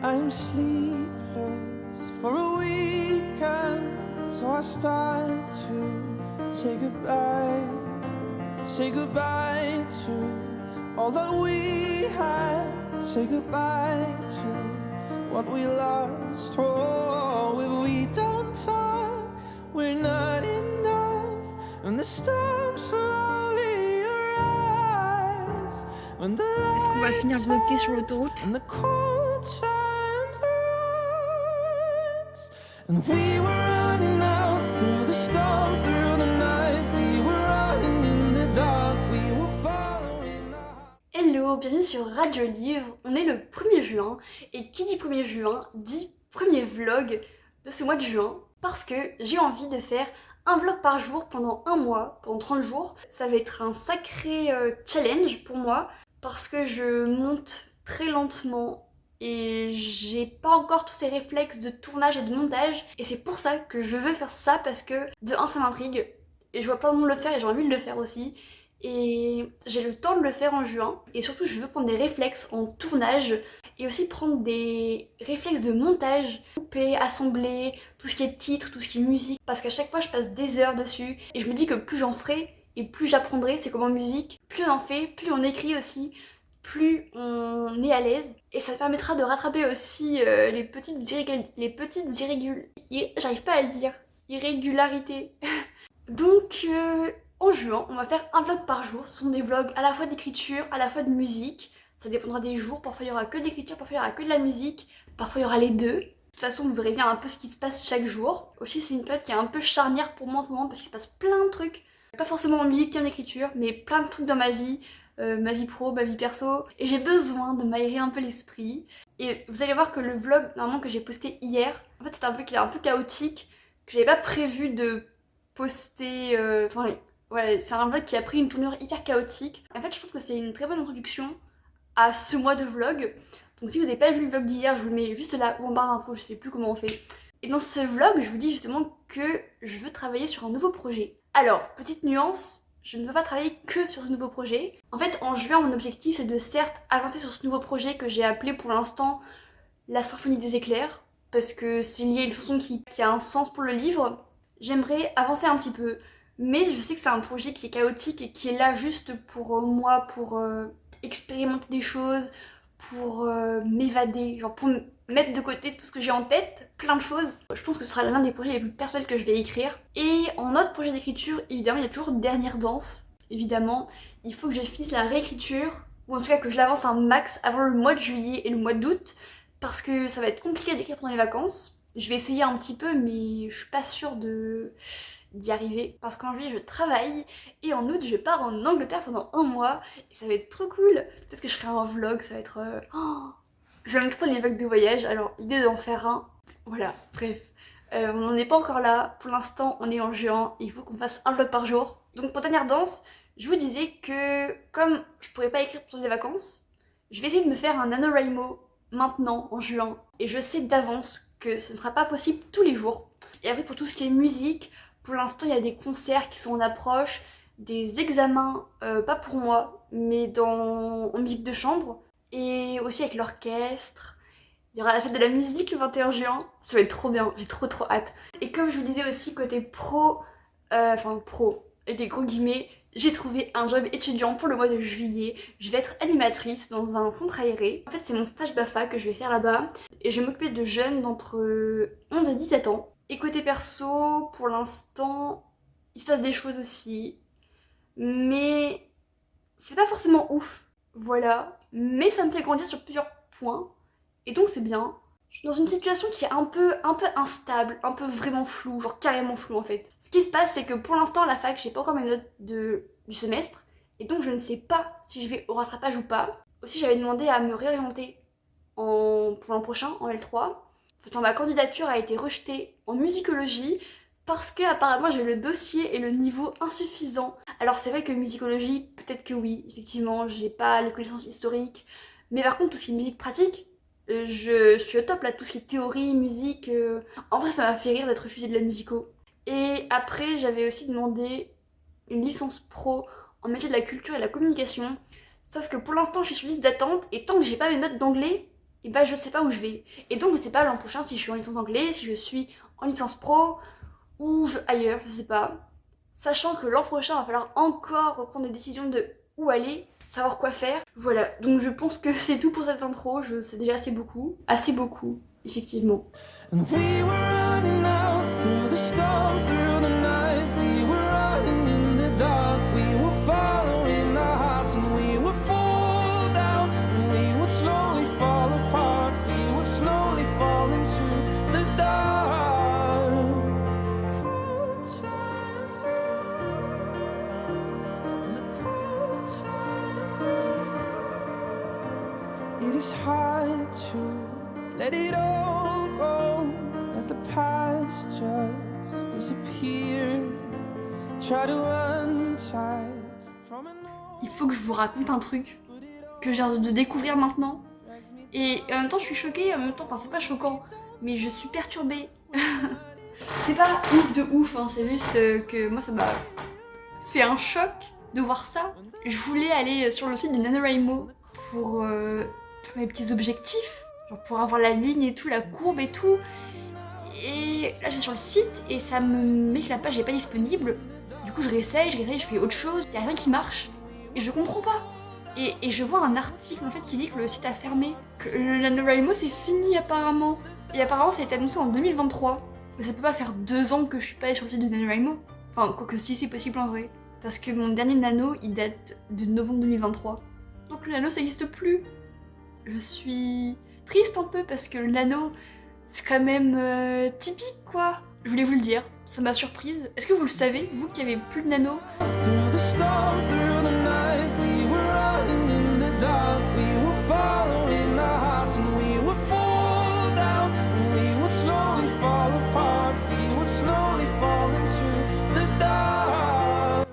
I'm sleepless for a weekend, so I start to say goodbye to all that we had, say goodbye to what we lost. Oh, if we don't talk, we're not enough, and the storm slowly arrives. Est-ce qu'on va finir bloqué sur l'autoroute? And the cold times rise, and we were running out through the storm, through the night. We were running in the dark, we were following our heart. Hello, bienvenue sur Radio Livre. On est le 1er juin, et qui dit 1er juin dit premier vlog de ce mois de juin, parce que j'ai envie de faire un vlog par jour pendant un mois, pendant 30 jours. Ça va être un sacré challenge pour moi, parce que je monte très lentement et j'ai pas encore tous ces réflexes de tournage et de montage, et c'est pour ça que je veux faire ça, parce que de un ça m'intrigue et je vois plein de monde le faire et j'ai envie de le faire aussi, et j'ai le temps de le faire en juin, et surtout je veux prendre des réflexes en tournage et aussi prendre des réflexes de montage, couper, assembler, tout ce qui est titre, tout ce qui est musique, parce qu'à chaque fois je passe des heures dessus et je me dis que plus j'en ferai et plus j'apprendrai, c'est comme en musique, plus on en fait, plus on écrit aussi, plus on est à l'aise, et ça permettra de rattraper aussi les petites j'arrive pas à le dire, irrégularités. Donc en juin, on va faire un vlog par jour. Ce sont des vlogs à la fois d'écriture, à la fois de musique. Ça dépendra des jours, parfois il y aura que de l'écriture, parfois il y aura que de la musique, parfois il y aura les deux. De toute façon, vous verrez bien un peu ce qui se passe chaque jour. Aussi, c'est une période qui est un peu charnière pour moi en ce moment, parce qu'il se passe plein de trucs. Pas forcément en musique ni en écriture, mais plein de trucs dans ma vie pro, ma vie perso. Et j'ai besoin de m'aérer un peu l'esprit. Et vous allez voir que le vlog, normalement, que j'ai posté hier, en fait, c'est un vlog qui est un peu chaotique, que j'avais pas prévu de poster... voilà, c'est un vlog qui a pris une tournure hyper chaotique. En fait, je trouve que c'est une très bonne introduction à ce mois de vlog. Donc si vous n'avez pas vu le vlog d'hier, je vous le mets juste là ou en barre d'infos, je sais plus comment on fait. Et dans ce vlog, je vous dis justement que je veux travailler sur un nouveau projet. Alors, petite nuance, je ne veux pas travailler que sur ce nouveau projet. En fait, en juin, mon objectif, c'est de certes avancer sur ce nouveau projet que j'ai appelé pour l'instant la Symphonie des éclairs, parce que c'est lié à une façon qui a un sens pour le livre. J'aimerais avancer un petit peu, mais je sais que c'est un projet qui est chaotique et qui est là juste pour moi, pour expérimenter des choses, pour m'évader, genre pour mettre de côté tout ce que j'ai en tête, plein de choses. Je pense que ce sera l'un des projets les plus personnels que je vais écrire. Et en autre projet d'écriture, évidemment, il y a toujours Dernière Danse. Évidemment, il faut que je finisse la réécriture, ou en tout cas que je l'avance un max avant le mois de juillet et le mois d'août, parce que ça va être compliqué d'écrire pendant les vacances. Je vais essayer un petit peu, mais je suis pas sûre d'y arriver, parce qu'en juillet je travaille et en août je pars en Angleterre pendant un mois et ça va être trop cool. Peut-être que je ferai un vlog, ça va être... J'aime trop les vlogs de voyage, alors l'idée d'en faire un, voilà, bref. On n'en est pas encore là, pour l'instant on est en juin, il faut qu'on fasse un vlog par jour. Donc pour Dernière Danse, je vous disais que comme je pourrais pas écrire pendant les vacances, je vais essayer de me faire un NaNoWriMo maintenant en juin, et je sais d'avance que ce ne sera pas possible tous les jours. Et après pour tout ce qui est musique, pour l'instant il y a des concerts qui sont en approche, des examens, pas pour moi, mais en musique de chambre, et aussi avec l'orchestre. Il y aura la fête de la musique le 21 juin, ça va être trop bien, j'ai trop hâte. Et comme je vous disais aussi côté pro, et des gros guillemets, j'ai trouvé un job étudiant pour le mois de juillet. Je vais être animatrice dans un centre aéré. En fait c'est mon stage BAFA que je vais faire là-bas, et je vais m'occuper de jeunes d'entre 11 et 17 ans. Et côté perso, pour l'instant, il se passe des choses aussi, mais c'est pas forcément ouf, voilà. Mais ça me fait grandir sur plusieurs points, et donc c'est bien. Je suis dans une situation qui est un peu instable, un peu vraiment floue, genre carrément floue en fait. Ce qui se passe, c'est que pour l'instant à la fac, j'ai pas encore mes notes du semestre, et donc je ne sais pas si je vais au rattrapage ou pas. Aussi j'avais demandé à me réorienter pour l'an prochain, en L3. Pourtant ma candidature a été rejetée en musicologie, parce que apparemment j'ai le dossier et le niveau insuffisant. Alors c'est vrai que musicologie, peut-être que oui, effectivement, j'ai pas les connaissances historiques, mais par contre tout ce qui est musique pratique, je suis au top là, tout ce qui est théorie, musique, en vrai ça m'a fait rire d'être refusée de la musico. Et après j'avais aussi demandé une licence pro en métier de la culture et de la communication, sauf que pour l'instant je suis sur liste d'attente, et tant que j'ai pas mes notes d'anglais, et bah je sais pas où je vais. Et donc je sais pas l'an prochain si je suis en licence anglais, si je suis en licence pro ou ailleurs, je sais pas. Sachant que l'an prochain il va falloir encore reprendre des décisions de où aller, savoir quoi faire. Voilà, donc je pense que c'est tout pour cette intro, c'est déjà assez beaucoup, effectivement. And we were running out through the storm, through the night. We were running in the dark. We were following our hearts, and we would fall down. And we would slowly fall apart. We would slowly fall into the dark. Cold chimes rose, and the cold chimes rose. It is hard to let it all go, let the past just disappear. Try to untie from an old. Il faut que je vous raconte un truc que j'ai envie de découvrir maintenant. Et en même temps je suis choquée, en même temps, enfin c'est pas choquant, mais je suis perturbée. C'est pas ouf de ouf, hein, c'est juste que moi ça m'a fait un choc de voir ça. Je voulais aller sur le site de NaNoWriMo pour faire mes petits objectifs, genre pour avoir la ligne et tout, la courbe et tout. Et là je vais sur le site et ça me met que la page n'est pas disponible. Du coup je réessaye, je fais autre chose, il n'y a rien qui marche et je comprends pas. Et je vois un article en fait qui dit que le site a fermé, que le NaNoWriMo c'est fini apparemment. Et apparemment ça a été annoncé en 2023. Mais ça peut pas faire 2 ans que je suis pas allée sur le site de NaNoWriMo. Enfin, quoique si c'est possible en vrai. Parce que mon dernier nano il date de novembre 2023. Donc le nano ça n'existe plus. Je suis triste un peu parce que le nano c'est quand même typique quoi. Je voulais vous le dire, ça m'a surprise. Est-ce que vous le savez, vous qui avez plus de nano? Through the storm, through the night, we were running in the dark. We were following our hearts, and we would fall down. And we would slowly fall apart. We would slowly fall into the dark.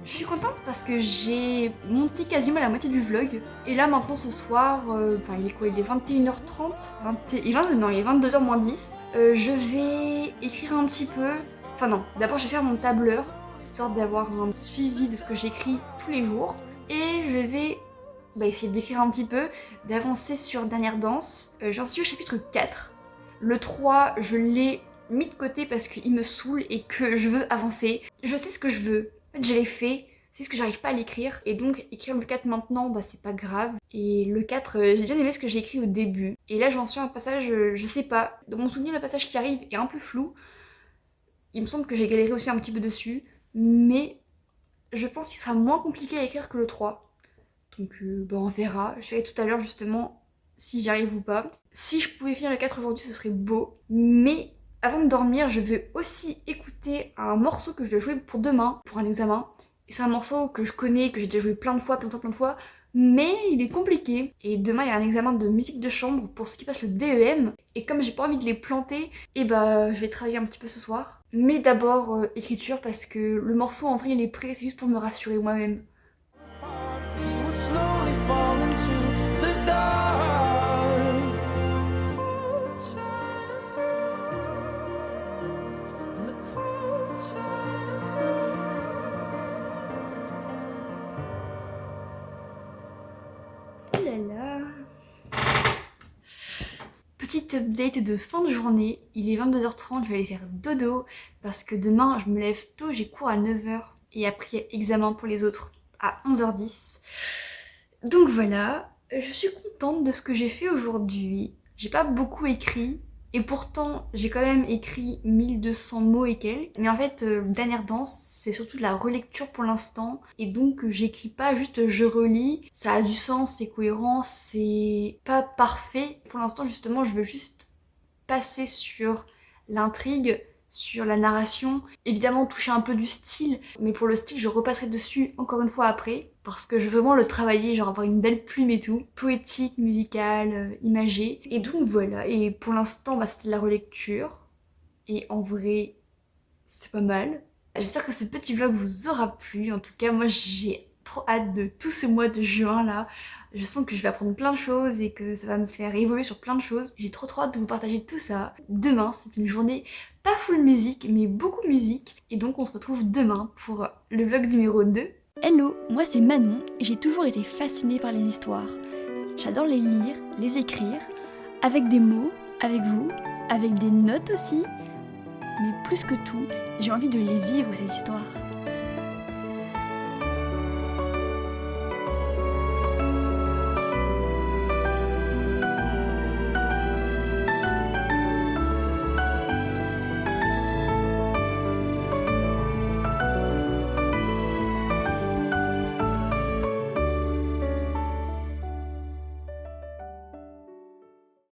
Je suis contente parce que j'ai monté quasiment la moitié du vlog. Et là maintenant ce soir, enfin il est quoi? Il est 21h30 il est 22h moins 10. Je vais écrire un petit peu. Enfin non, d'abord je vais faire mon tableur, histoire d'avoir un suivi de ce que j'écris tous les jours. Et je vais essayer d'écrire un petit peu, d'avancer sur Dernière Danse. J'en suis au chapitre 4. Le 3, je l'ai mis de côté parce qu'il me saoule et que je veux avancer. Je sais ce que je veux. En fait, je l'ai fait, c'est juste que j'arrive pas à l'écrire. Et donc, écrire le 4 maintenant, c'est pas grave. Et le 4, j'ai bien aimé ce que j'ai écrit au début. Et là, j'en suis à un passage, je sais pas. Dans mon souvenir, le passage qui arrive est un peu flou. Il me semble que j'ai galéré aussi un petit peu dessus. Mais je pense qu'il sera moins compliqué à écrire que le 3. Donc, on verra. Je verrai tout à l'heure, justement, si j'y arrive ou pas. Si je pouvais finir le 4 aujourd'hui, ce serait beau. Mais avant de dormir, je veux aussi écouter un morceau que je dois jouer pour demain, pour un examen. Et c'est un morceau que je connais, que j'ai déjà joué plein de fois, mais il est compliqué. Et demain, il y a un examen de musique de chambre pour ceux qui passent le DEM. Et comme j'ai pas envie de les planter, je vais travailler un petit peu ce soir. Mais d'abord, écriture, parce que le morceau, en vrai, il est prêt, c'est juste pour me rassurer moi-même. We would slowly fall into the dark. Cold chimes rose, and the cold chimes rose. Oh là là. Petite update de fin de journée, il est 22h30, je vais aller faire dodo parce que demain je me lève tôt, j'ai cours à 9h et après examen pour les autres à 11h10. Donc voilà, je suis contente de ce que j'ai fait aujourd'hui. J'ai pas beaucoup écrit et pourtant j'ai quand même écrit 1200 mots et quelques. Mais en fait, Dernière Danse, c'est surtout de la relecture pour l'instant. Et donc j'écris pas juste je relis, ça a du sens, c'est cohérent, c'est pas parfait. Pour l'instant justement je veux juste passer sur l'intrigue, sur la narration, évidemment toucher un peu du style, mais pour le style je repasserai dessus encore une fois après, parce que je veux vraiment le travailler, genre avoir une belle plume et tout, poétique, musicale, imagée. Et donc voilà, et pour l'instant c'était de la relecture, et en vrai c'est pas mal. J'espère que ce petit vlog vous aura plu, en tout cas moi j'ai trop hâte de tout ce mois de juin là. Je sens que je vais apprendre plein de choses et que ça va me faire évoluer sur plein de choses. J'ai trop hâte de vous partager tout ça. Demain, c'est une journée pas full musique, mais beaucoup musique. Et donc on se retrouve demain pour le vlog numéro 2. Hello, moi c'est Manon et j'ai toujours été fascinée par les histoires. J'adore les lire, les écrire, avec des mots, avec vous, avec des notes aussi. Mais plus que tout, j'ai envie de les vivre, ces histoires.